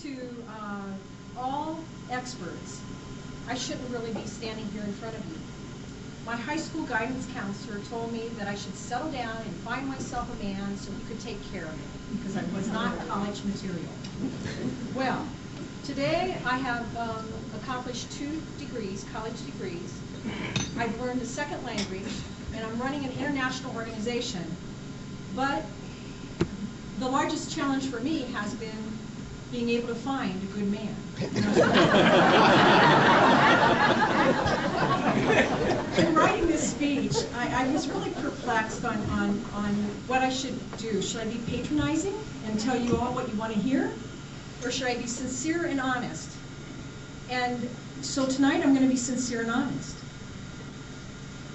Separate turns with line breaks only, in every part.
to all experts, I shouldn't really be standing here in front of you. My high school guidance counselor told me that I should settle down and find myself a man so he could take care of me, because I was not college material. Well, today I have accomplished 2 degrees, college degrees. I've learned a second language, and I'm running an international organization. But the largest challenge for me has been being able to find a good man. In writing this speech, I was really perplexed on what I should do. Should I be patronizing and tell you all what you want to hear? Or should I be sincere and honest? And so tonight I'm going to be sincere and honest.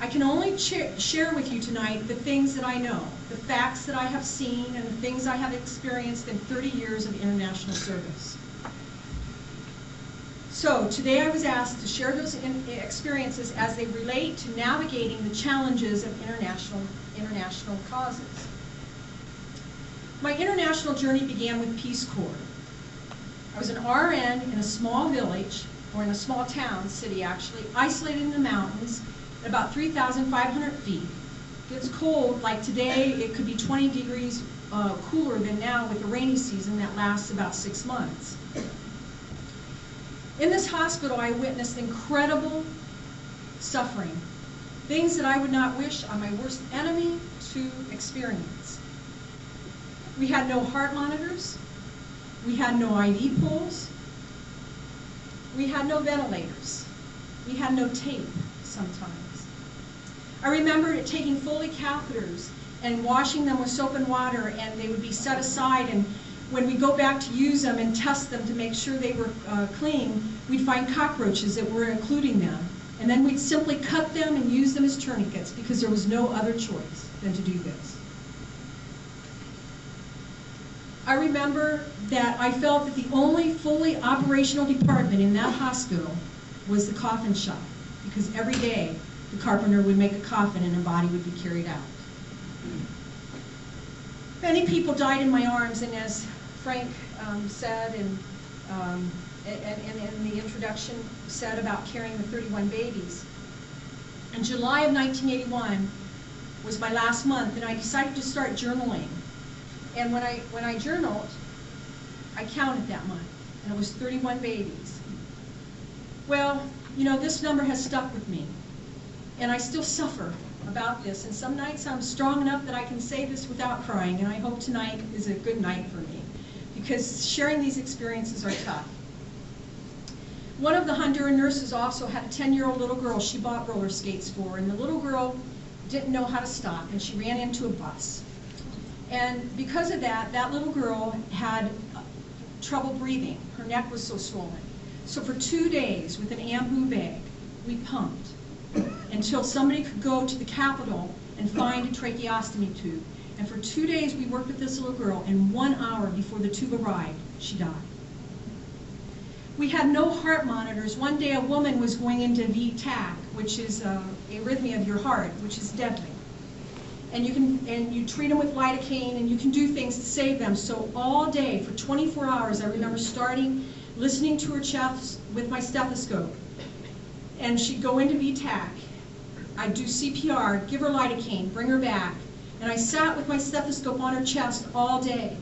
I can only share with you tonight the things that I know, the facts that I have seen, and the things I have experienced in 30 years of international service. So today I was asked to share those experiences as they relate to navigating the challenges of international causes. My international journey began with Peace Corps. I was an RN in a small village, or in a small town, city actually, isolated in the mountains, at about 3,500 feet. If it's cold, like today, it could be 20 degrees cooler than now with the rainy season that lasts about 6 months. In this hospital, I witnessed incredible suffering, things that I would not wish on my worst enemy to experience. We had no heart monitors, we had no IV poles, we had no ventilators, we had no tape sometimes. I remember taking Foley catheters and washing them with soap and water, and they would be set aside, and when we go back to use them and test them to make sure they were clean, we'd find cockroaches that were including them. And then we'd simply cut them and use them as tourniquets because there was no other choice than to do this. I remember that I felt that the only fully operational department in that hospital was the coffin shop, because every day the carpenter would make a coffin and a body would be carried out. Many people died in my arms, and as Frank said, and in the introduction said about carrying the 31 babies. In July of 1981 was my last month, and I decided to start journaling. And when I journaled, I counted that month, and it was 31 babies. Well, you know, this number has stuck with me, and I still suffer about this, and some nights I'm strong enough that I can say this without crying, and I hope tonight is a good night for me, because sharing these experiences are tough. One of the Honduran nurses also had a 10-year-old little girl she bought roller skates for, and the little girl didn't know how to stop, and she ran into a bus. And because of that, that little girl had trouble breathing. Her neck was so swollen. So for 2 days, with an ambu bag, we pumped until somebody could go to the Capitol and find a tracheostomy tube. And for 2 days, we worked with this little girl, and 1 hour before the tube arrived, she died. We had no heart monitors. One day, a woman was going into VTAC, which is arrhythmia of your heart, which is deadly. And you treat them with lidocaine, and you can do things to save them. So all day, for 24 hours, I remember listening to her chest with my stethoscope. And she'd go into VTAC. I'd do CPR, give her lidocaine, bring her back. And I sat with my stethoscope on her chest all day.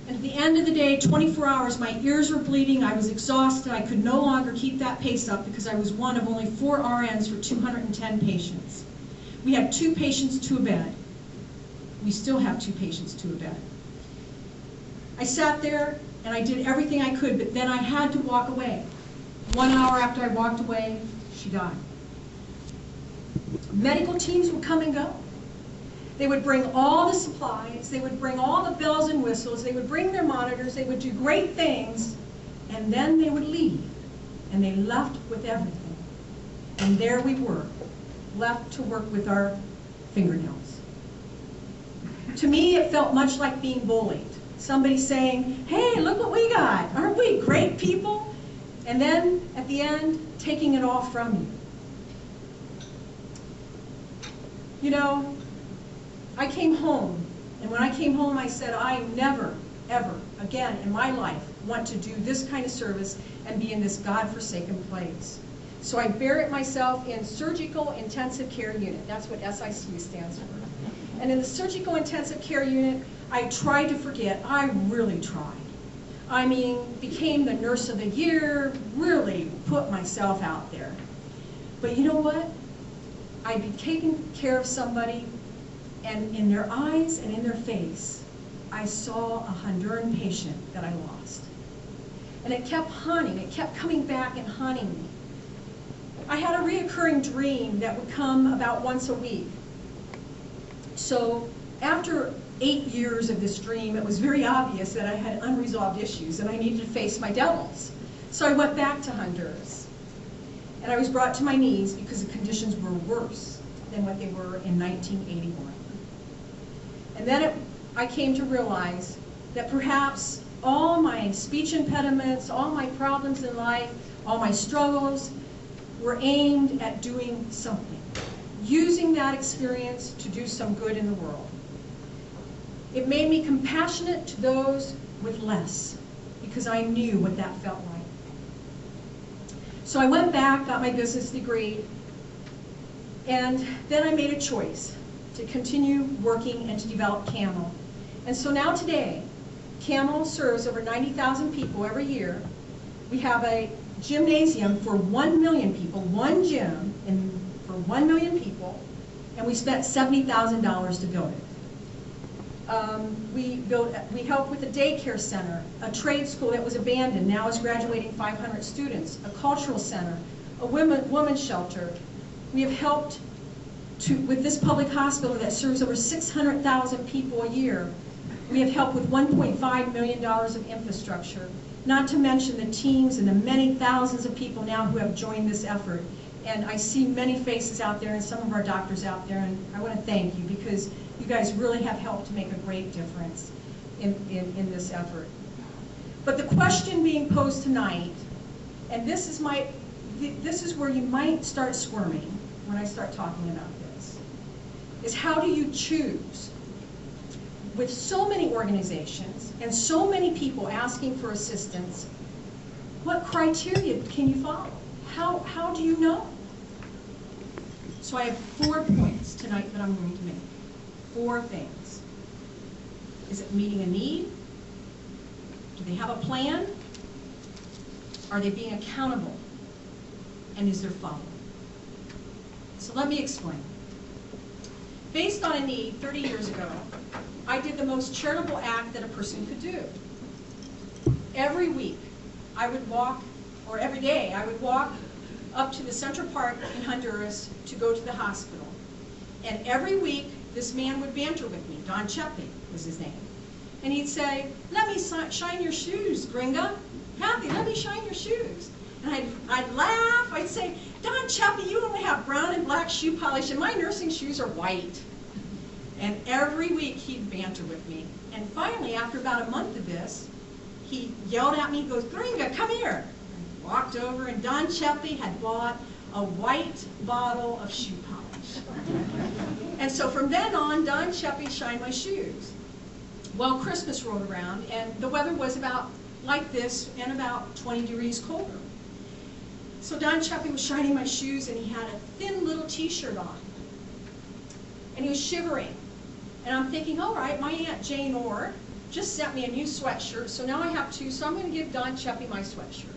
And at the end of the day, 24 hours, my ears were bleeding, I was exhausted, I could no longer keep that pace up because I was one of only 4 RNs for 210 patients. We had 2 patients to a bed. We still have 2 patients to a bed. I sat there and I did everything I could, but then I had to walk away. 1 hour after I walked away, she died. Medical teams would come and go. They would bring all the supplies, they would bring all the bells and whistles, they would bring their monitors, they would do great things, and then they would leave, and they left with everything. And there we were, left to work with our fingernails. To me, it felt much like being bullied. Somebody saying, hey, look what we got, aren't we great people? And then, at the end, taking it all from you. You know, I came home, and when I came home, I said, I never, ever again in my life want to do this kind of service and be in this godforsaken place. So I buried myself in surgical intensive care unit. That's what SIC stands for. And in the surgical intensive care unit, I tried to forget. I really tried. I mean, became the nurse of the year, really put myself out there. But you know what? I'd be taking care of somebody, and in their eyes and in their face, I saw a Honduran patient that I lost. And it kept haunting, it kept coming back and haunting me. I had a reoccurring dream that would come about once a week. So after 8 years of this dream, it was very obvious that I had unresolved issues and I needed to face my devils. So I went back to Honduras. And I was brought to my knees because the conditions were worse than what they were in 1981. And then I came to realize that perhaps all my speech impediments, all my problems in life, all my struggles were aimed at doing something, using that experience to do some good in the world. It made me compassionate to those with less, because I knew what that felt like. So I went back, got my business degree, and then I made a choice to continue working and to develop CAMO. And so now today, CAMO serves over 90,000 people every year. We have a gymnasium for 1 million people, one gym for 1 million people, and we spent $70,000 to build it. We helped with a daycare center, a trade school that was abandoned, now is graduating 500 students, a cultural center, a women's shelter. We have helped with this public hospital that serves over 600,000 people a year. We have helped with $1.5 million of infrastructure, not to mention the teams and the many thousands of people now who have joined this effort. And I see many faces out there and some of our doctors out there, and I want to thank you because you guys really have helped to make a great difference in this effort. But the question being posed tonight, and this is where you might start squirming when I start talking about this, is how do you choose? With so many organizations and so many people asking for assistance, what criteria can you follow? How do you know? So I have 4 points tonight that I'm going to make. 4 things. Is it meeting a need? Do they have a plan? Are they being accountable? And is there follow-up? So let me explain. Based on a need 30 years ago, I did the most charitable act that a person could do. Every week, I would walk, or every day, I would walk up to the Central Park in Honduras to go to the hospital. And every week, this man would banter with me. Don Chepe was his name. And he'd say, "Let me shine your shoes, gringa. Kathy, let me shine your shoes." And I'd laugh. I'd say, "Don Chepe, you only have brown and black shoe polish, and my nursing shoes are white." And every week, he'd banter with me. And finally, after about a month of this, he yelled at me, he goes, "Gringa, come here." I walked over, and Don Chepe had bought a white bottle of shoe polish. And so from then on, Don Chepe shined my shoes. Well, Christmas rolled around, and the weather was about like this and about 20 degrees colder. So Don Chepe was shining my shoes, and he had a thin little t-shirt on. And he was shivering. And I'm thinking, all right, my Aunt Jane Orr just sent me a new sweatshirt, so now I have 2, so I'm going to give Don Chepe my sweatshirt.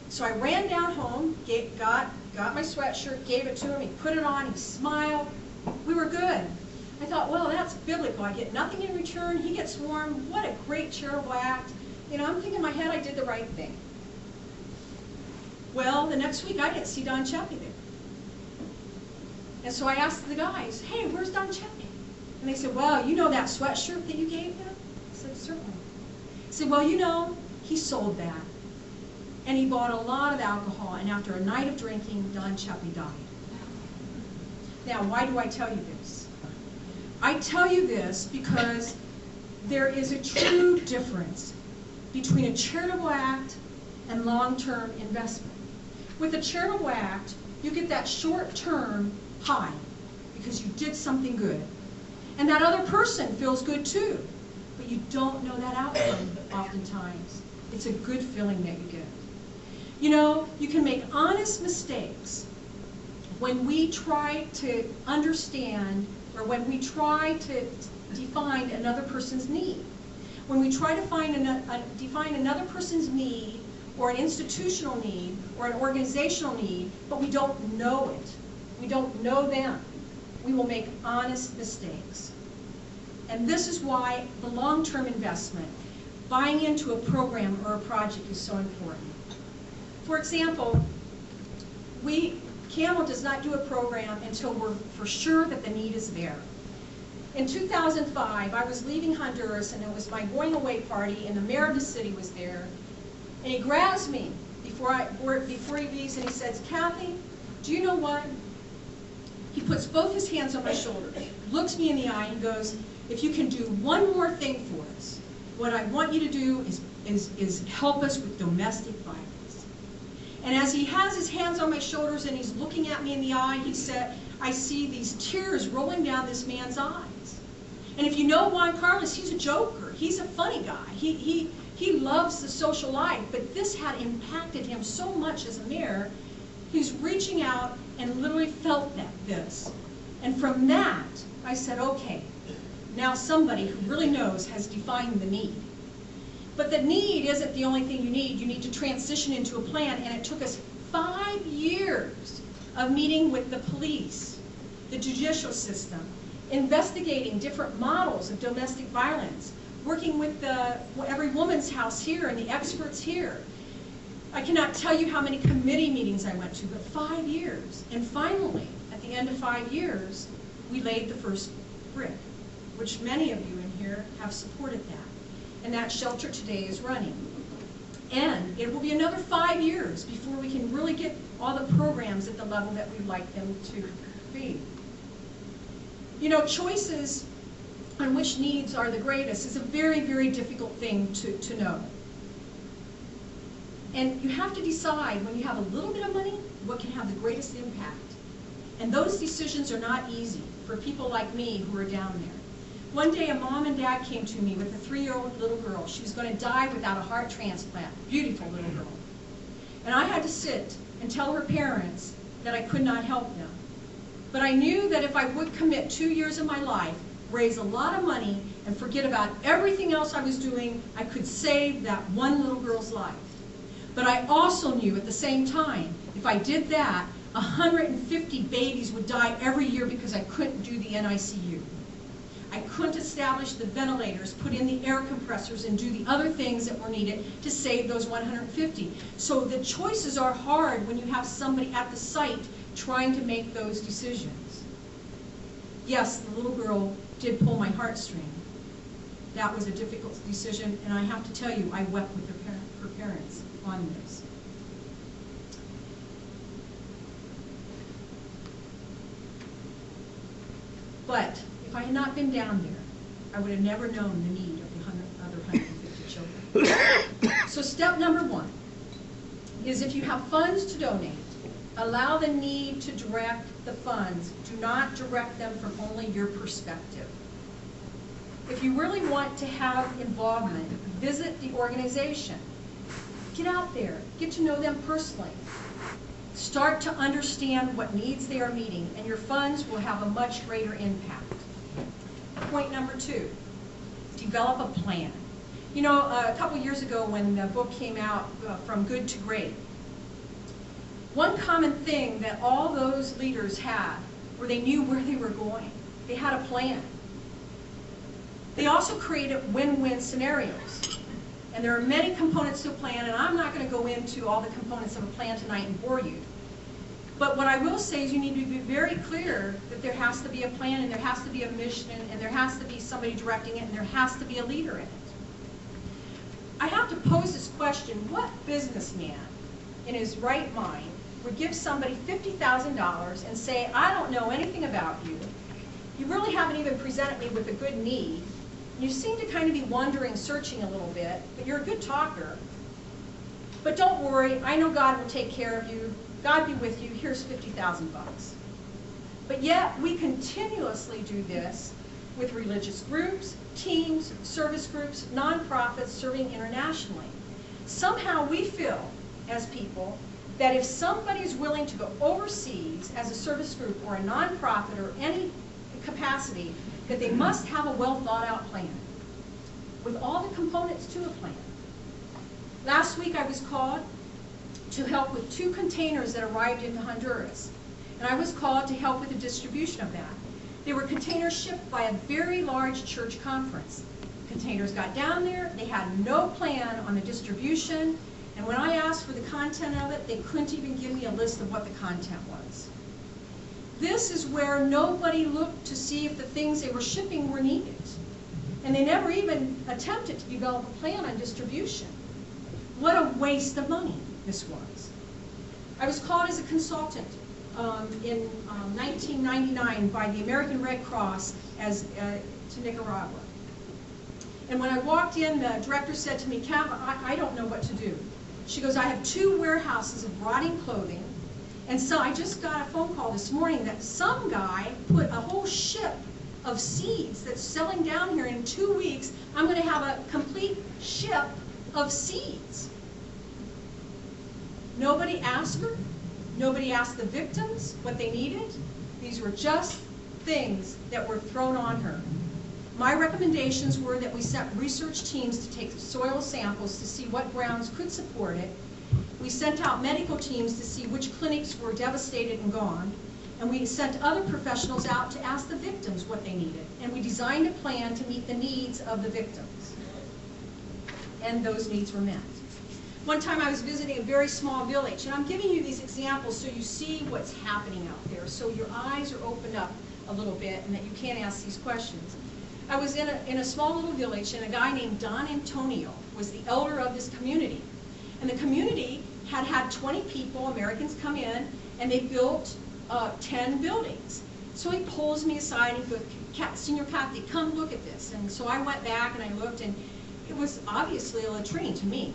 So I ran down home, got my sweatshirt, gave it to him, he put it on, he smiled. We were good. I thought, well, that's biblical. I get nothing in return, he gets warm, what a great charitable act. You know, I'm thinking in my head I did the right thing. Well, the next week I didn't see Don Chepe there. And so I asked the guys, "Hey, where's Don Chepe?" And they said, "Well, you know that sweatshirt that you gave him?" I said, "Certainly." He said, "Well, you know, he sold that. And he bought a lot of alcohol, and after a night of drinking, Don Chepe died." Now, why do I tell you this? I tell you this because there is a true difference between a charitable act and long-term investment. With a charitable act, you get that short-term high because you did something good. And that other person feels good too. but you don't know that outcome oftentimes. It's a good feeling that you get. You know, you can make honest mistakes when we try to understand or when we try to define another person's need. When we try to define another person's need or an institutional need or an organizational need, but we don't know it, we don't know them, we will make honest mistakes. And this is why the long-term investment, buying into a program or a project, is so important. For example, CAMO does not do a program until we're for sure that the need is there. In 2005, I was leaving Honduras, and it was my going away party, and the mayor of the city was there. And he grabs me before he leaves, and he says, "Kathy, do you know what?" He puts both his hands on my shoulders, looks me in the eye, and goes, "If you can do one more thing for us, what I want you to do is help us with domestic violence." And as he has his hands on my shoulders and he's looking at me in the eye, he said, I see these tears rolling down this man's eyes. And if you know Juan Carlos, he's a joker. He's a funny guy. He loves the social life, but this had impacted him so much as a mayor. He's reaching out and literally felt this. And from that, I said, okay, now somebody who really knows has defined the need. But the need isn't the only thing you need. You need to transition into a plan, and it took us 5 years of meeting with the police, the judicial system, investigating different models of domestic violence, working with every woman's house here and the experts here. I cannot tell you how many committee meetings I went to, but 5 years. And finally, at the end of 5 years, we laid the first brick, which many of you in here have supported that. And that shelter today is running. And it will be another 5 years before we can really get all the programs at the level that we'd like them to be. You know, choices on which needs are the greatest is a very, very difficult thing to know. And you have to decide, when you have a little bit of money, what can have the greatest impact. And those decisions are not easy for people like me who are down there. One day, a mom and dad came to me with a 3-year-old little girl. She was going to die without a heart transplant. Beautiful little girl. And I had to sit and tell her parents that I could not help them. But I knew that if I would commit 2 years of my life, raise a lot of money, and forget about everything else I was doing, I could save that one little girl's life. But I also knew at the same time, if I did that, 150 babies would die every year because I couldn't do the NICU. I couldn't establish the ventilators, put in the air compressors, and do the other things that were needed to save those 150. So the choices are hard when you have somebody at the site trying to make those decisions. Yes, the little girl did pull my heartstring. That was a difficult decision, and I have to tell you, I wept with her parents on this. But if I had not been down there, I would have never known the need of the other 150 children. So step number 1 is, if you have funds to donate, allow the need to direct the funds. Do not direct them from only your perspective. If you really want to have involvement, visit the organization. Get out there, get to know them personally. Start to understand what needs they are meeting, and your funds will have a much greater impact. Point number 2, develop a plan. You know, a couple years ago when the book came out, From Good to Great, one common thing that all those leaders had were they knew where they were going. They had a plan. They also created win-win scenarios. And there are many components to a plan, and I'm not going to go into all the components of a plan tonight and bore you. But what I will say is you need to be very clear that there has to be a plan, and there has to be a mission, and there has to be somebody directing it, and there has to be a leader in it. I have to pose this question: what businessman in his right mind would give somebody $50,000 and say, I don't know anything about you, you really haven't even presented me with a good need, you seem to kind of be wandering, searching a little bit, but you're a good talker, but don't worry, I know God will take care of you, God be with you, here's $50,000 bucks. But yet we continuously do this, with religious groups, teams, service groups, nonprofits serving internationally. Somehow we feel, as people, that if somebody's willing to go overseas as a service group or a nonprofit or any capacity, that they must have a well thought out plan with all the components to a plan. Last week I was called to help with 2 containers that arrived into Honduras. And I was called to help with the distribution of that. They were containers shipped by a very large church conference. Containers got down there, they had no plan on the distribution, and when I asked for the content of it, they couldn't even give me a list of what the content was. This is where nobody looked to see if the things they were shipping were needed. And they never even attempted to develop a plan on distribution. What a waste of money this was. I was called as a consultant in 1999 by the American Red Cross to Nicaragua. And when I walked in, the director said to me, "Kath, I don't know what to do." She goes, "I have 2 warehouses of rotting clothing, and so I just got a phone call this morning that some guy put a whole ship of seeds that's selling down here in 2 weeks. I'm going to have a complete ship of seeds." Nobody asked her. Nobody asked the victims what they needed. These were just things that were thrown on her. My recommendations were that we sent research teams to take soil samples to see what grounds could support it. We sent out medical teams to see which clinics were devastated and gone. And we sent other professionals out to ask the victims what they needed. And we designed a plan to meet the needs of the victims. And those needs were met. One time I was visiting a very small village, and I'm giving you these examples so you see what's happening out there, so your eyes are opened up a little bit and that you can ask these questions. I was in a small little village, and a guy named Don Antonio was the elder of this community. And the community had had 20 people, Americans, come in, and they built 10 buildings. So he pulls me aside and goes, "Senior Kathy, come look at this." And so I went back and I looked, and it was obviously a latrine to me.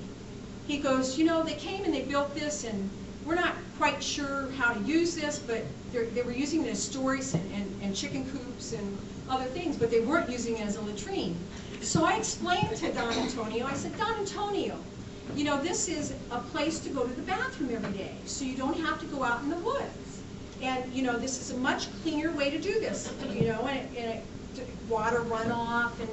He goes, "You know, they came and they built this, and we're not quite sure how to use this, but they were using it as storage and chicken coops and other things, but they weren't using it as a latrine." So I explained to Don Antonio, I said, "Don Antonio, you know, this is a place to go to the bathroom every day, so you don't have to go out in the woods. And, you know, this is a much cleaner way to do this, you know, and water runoff and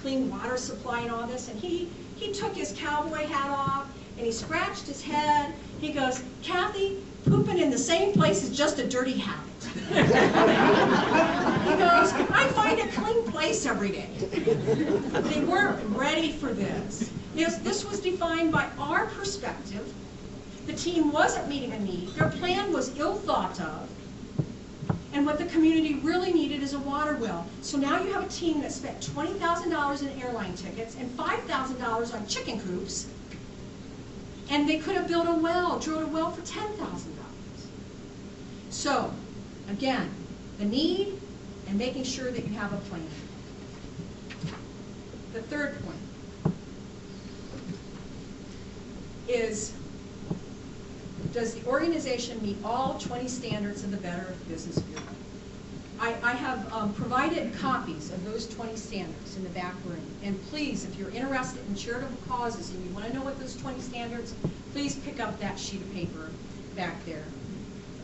clean water supply and all this." And he took his cowboy hat off, and he scratched his head. He goes, "Kathy, pooping in the same place is just a dirty habit." He goes, "I find a clean place every day." They weren't ready for this. This was defined by our perspective. The team wasn't meeting a need. Their plan was ill thought of. And what the community really needed is a water well. So now you have a team that spent $20,000 in airline tickets and $5,000 on chicken coops, and they could have built a well, drilled a well for $10,000. So, again, the need and making sure that you have a plan. The third point is, does the organization meet all 20 standards of the Better Business Bureau? I have provided copies of those 20 standards in the back room. And please, if you're interested in charitable causes and you want to know what those 20 standards, please pick up that sheet of paper back there.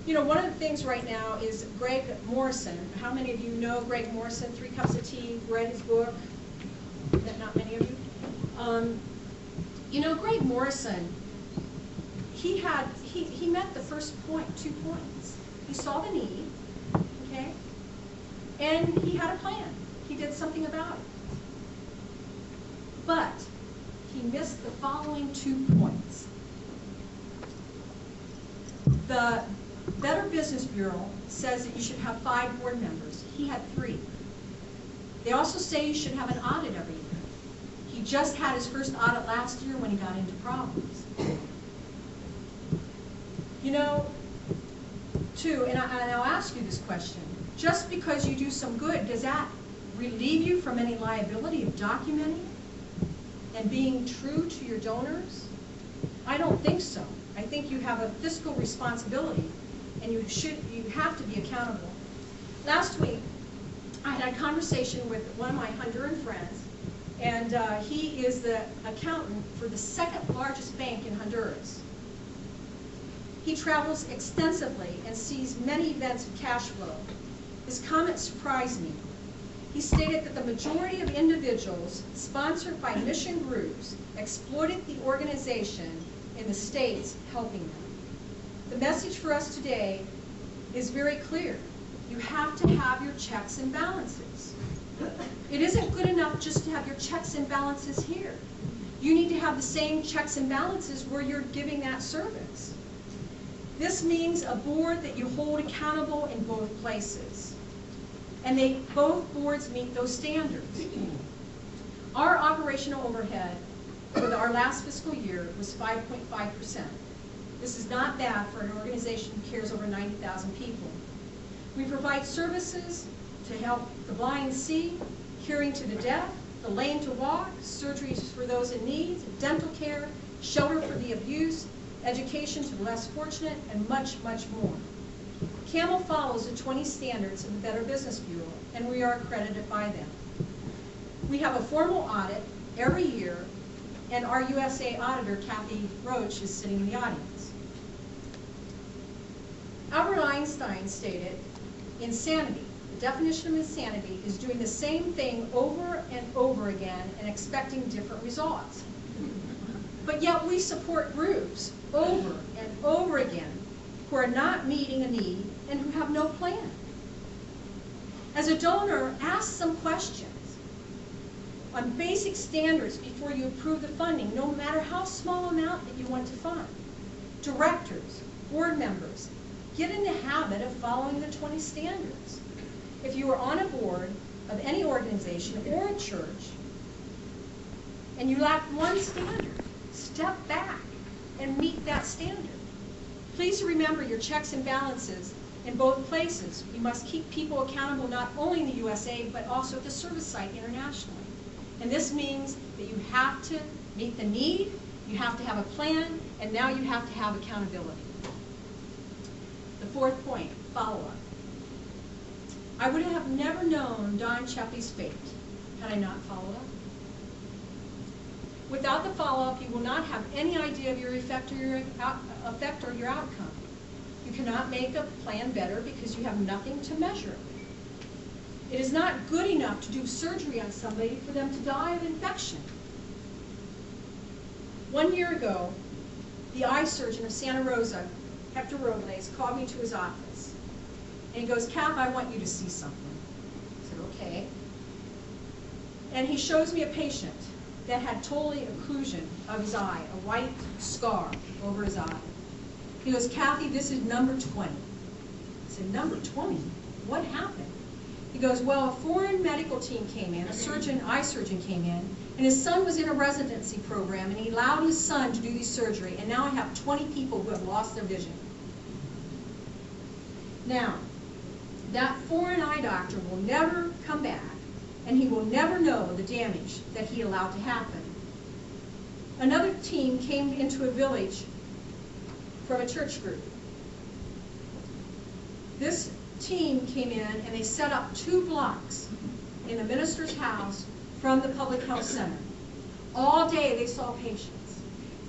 You know, one of the things right now is Greg Morrison. How many of you know Greg Morrison, 3 Cups of Tea, read his book? Not many of you? You know, Greg Morrison, he met the first point, 2 points. He saw the need, okay? And he had a plan. He did something about it. But he missed the following 2 points. The Better Business Bureau says that you should have 5 board members. He had 3. They also say you should have an audit every year. He just had his first audit last year when he got into problems. You know, too, and I'll ask you this question. Just because you do some good, does that relieve you from any liability of documenting and being true to your donors? I don't think so. I think you have a fiscal responsibility, and you have to be accountable. Last week, I had a conversation with one of my Honduran friends, and he is the accountant for the second largest bank in Honduras. He travels extensively and sees many events of cash flow. His comment surprised me. He stated that the majority of individuals sponsored by mission groups exploited the organization in the states helping them. The message for us today is very clear. You have to have your checks and balances. It isn't good enough just to have your checks and balances here. You need to have the same checks and balances where you're giving that service. This means a board that you hold accountable in both places. And both boards meet those standards. Our operational overhead for our last fiscal year was 5.5%. This is not bad for an organization who cares over 90,000 people. We provide services to help the blind see, caring to the deaf, the lame to walk, surgeries for those in need, dental care, shelter for the abused, education to the less fortunate, and much, much more. CAMO follows the 20 standards of the Better Business Bureau, and we are accredited by them. We have a formal audit every year, and our USA auditor, Kathy Roach, is sitting in the audience. Albert Einstein stated, insanity, the definition of insanity, is doing the same thing over and over again and expecting different results. But yet we support groups over and over again who are not meeting a need and who have no plan. As a donor, ask some questions on basic standards before you approve the funding, no matter how small amount that you want to fund. Directors, board members, get in the habit of following the 20 standards. If you are on a board of any organization or a church and you lack one standard, step back and meet that standard. Please remember your checks and balances in both places. You must keep people accountable not only in the USA, but also at the service site internationally. And this means that you have to meet the need, you have to have a plan, and now you have to have accountability. The fourth point, follow-up. I would have never known Don Chepley's fate had I not followed up. Without the follow-up, you will not have any idea of your effect or your outcome. You cannot make a plan better because you have nothing to measure. It is not good enough to do surgery on somebody for them to die of infection. 1 year ago, the eye surgeon of Santa Rosa, Hector Robles, called me to his office. And he goes, "Kath, I want you to see something." I said, "Okay." And he shows me a patient that had total occlusion of his eye, a white scar over his eye. He goes, "Kathy, this is number 20. I said, "Number 20? What happened?" He goes, "Well, a foreign medical team came in, eye surgeon came in, and his son was in a residency program, and he allowed his son to do the surgery, and now I have 20 people who have lost their vision." Now, that foreign eye doctor will never come back, and he will never know the damage that he allowed to happen. Another team came into a village from a church group. This team came in and they set up 2 blocks in the minister's house from the public health center. All day they saw patients.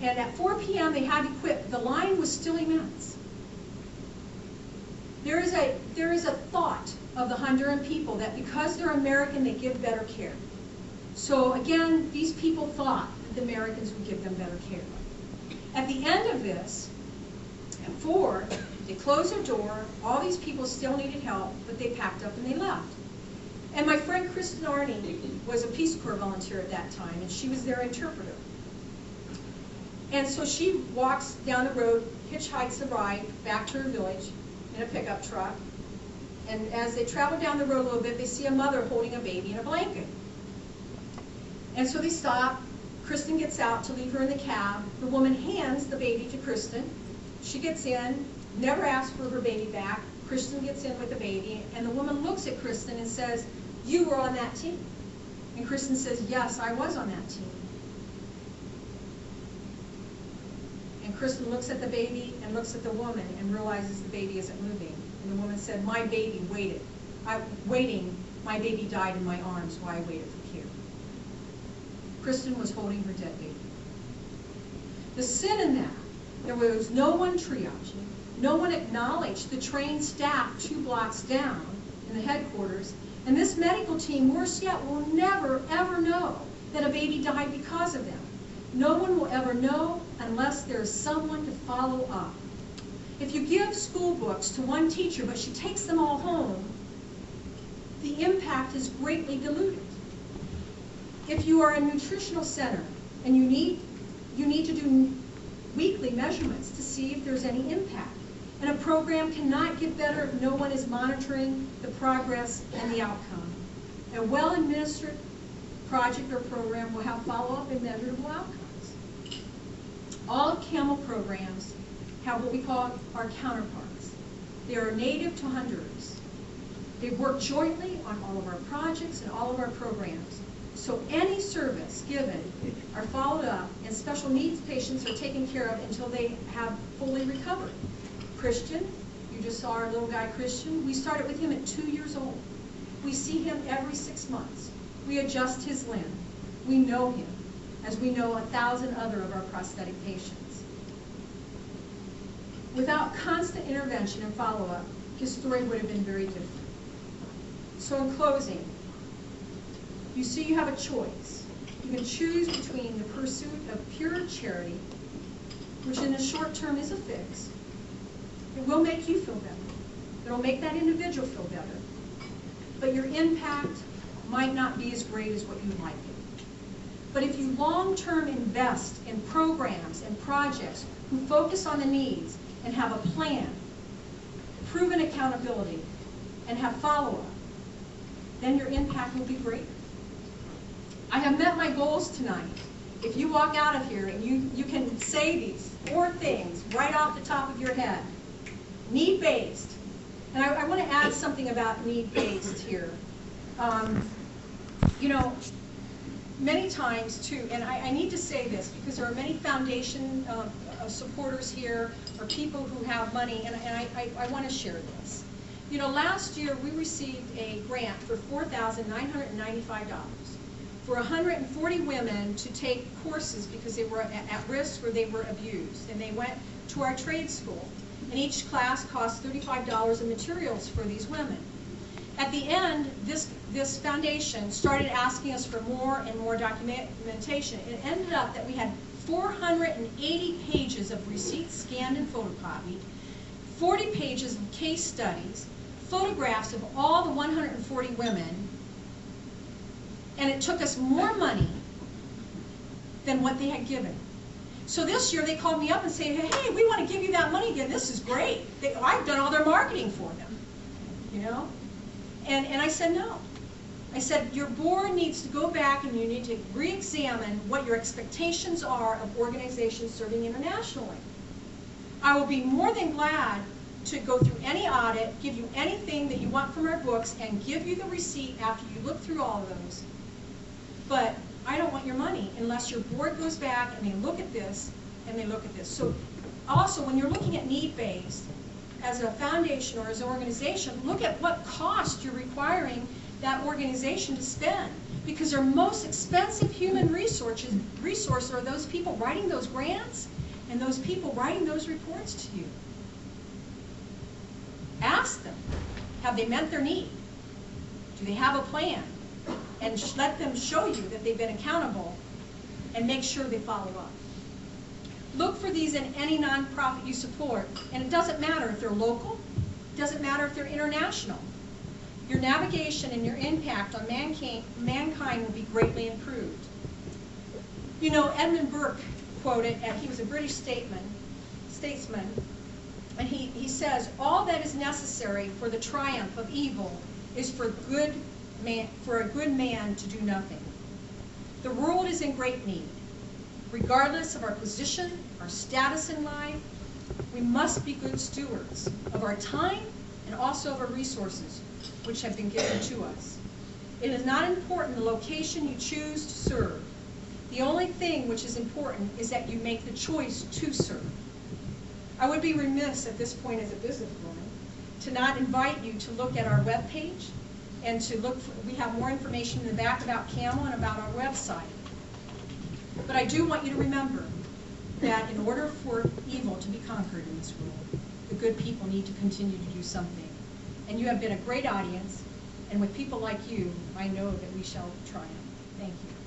And at 4 p.m. they had to quit. The line was still immense. There is a thought of the Honduran people that because they're American, they give better care. So again, these people thought that the Americans would give them better care. At the end of this, at 4, they closed their door. All these people still needed help, but they packed up and they left. And my friend Kristen Arney was a Peace Corps volunteer at that time, and she was their interpreter. And so she walks down the road, hitchhikes a ride back to her village in a pickup truck. And as they travel down the road a little bit, they see a mother holding a baby in a blanket. And so they stop. Kristen gets out to leave her in the cab. The woman hands the baby to Kristen. She gets in, never asks for her baby back. Kristen gets in with the baby, and the woman looks at Kristen and says, "You were on that team." And Kristen says, "Yes, I was on that team." And Kristen looks at the baby and looks at the woman and realizes the baby isn't moving. And the woman said, "My baby waited. I'm waiting My baby died in my arms while I waited for care. Kristen was holding her dead baby. The sin in that, there was no one triaging, no one acknowledged the trained staff 2 blocks down in the headquarters, and this medical team, worse yet, will never, ever know that a baby died because of them. No one will ever know unless there's someone to follow up. If you give school books to one teacher, but she takes them all home, the impact is greatly diluted. If you are a nutritional center and you need to do weekly measurements to see if there's any impact. And a program cannot get better if no one is monitoring the progress and the outcome. A well-administered project or program will have follow-up and measurable outcomes. All of CAMO programs have what we call our counterparts. They are native to Honduras. They work jointly on all of our projects and all of our programs. So any service given are followed up, and special needs patients are taken care of until they have fully recovered. Christian, you just saw our little guy Christian. We started with him at 2 years old. We see him every 6 months. We adjust his limb. We know him, as we know 1,000 other of our prosthetic patients. Without constant intervention and follow-up, his story would have been very different. So in closing, you see you have a choice. You can choose between the pursuit of pure charity, which in the short term is a fix. It will make you feel better. It'll make that individual feel better. But your impact might not be as great as what you'd like it. But if you long-term invest in programs and projects who focus on the needs and have a plan, proven accountability, and have follow-up, then your impact will be greater. I have met my goals tonight. If you walk out of here and you can say these 4 things right off the top of your head. Need-based. And I want to add something about need-based here. You know, many times too, and I need to say this because there are many foundation supporters here or people who have money, and I want to share this. You know, last year we received a grant for $4,995 for 140 women to take courses because they were at risk or they were abused. And they went to our trade school. And each class cost $35 of materials for these women. At the end, this foundation started asking us for more and more documentation. It ended up that we had 480 pages of receipts scanned and photocopied, 40 pages of case studies, photographs of all the 140 women, and it took us more money than what they had given. So this year they called me up and said, hey, we want to give you that money again. This is great. I've done all their marketing for them, you know? And I said, no. I said, your board needs to go back and you need to re-examine what your expectations are of organizations serving internationally. I will be more than glad to go through any audit, give you anything that you want from our books, and give you the receipt after you look through all of those. But I don't want your money unless your board goes back and they look at this and they look at this. So also, when you're looking at need-based, as a foundation or as an organization, look at what cost you're requiring that organization to spend. Because their most expensive human resource are those people writing those grants and those people writing those reports to you. Ask them, have they met their need? Do they have a plan? And let them show you that they've been accountable and make sure they follow up. Look for these in any nonprofit you support, and it doesn't matter if they're local, it doesn't matter if they're international. Your navigation and your impact on mankind will be greatly improved. You know, Edmund Burke quoted, and he was a British statesman, and he says, all that is necessary for the triumph of evil is for a good man to do nothing. The world is in great need. Regardless of our position, our status in life, we must be good stewards of our time and also of our resources, which have been given to us. It is not important the location you choose to serve. The only thing which is important is that you make the choice to serve. I would be remiss at this point as a businesswoman to not invite you to look at our webpage and to look for, we have more information in the back about CAMO and about our website. But I do want you to remember that in order for evil to be conquered in this world, the good people need to continue to do something. And you have been a great audience, and with people like you, I know that we shall triumph. Thank you.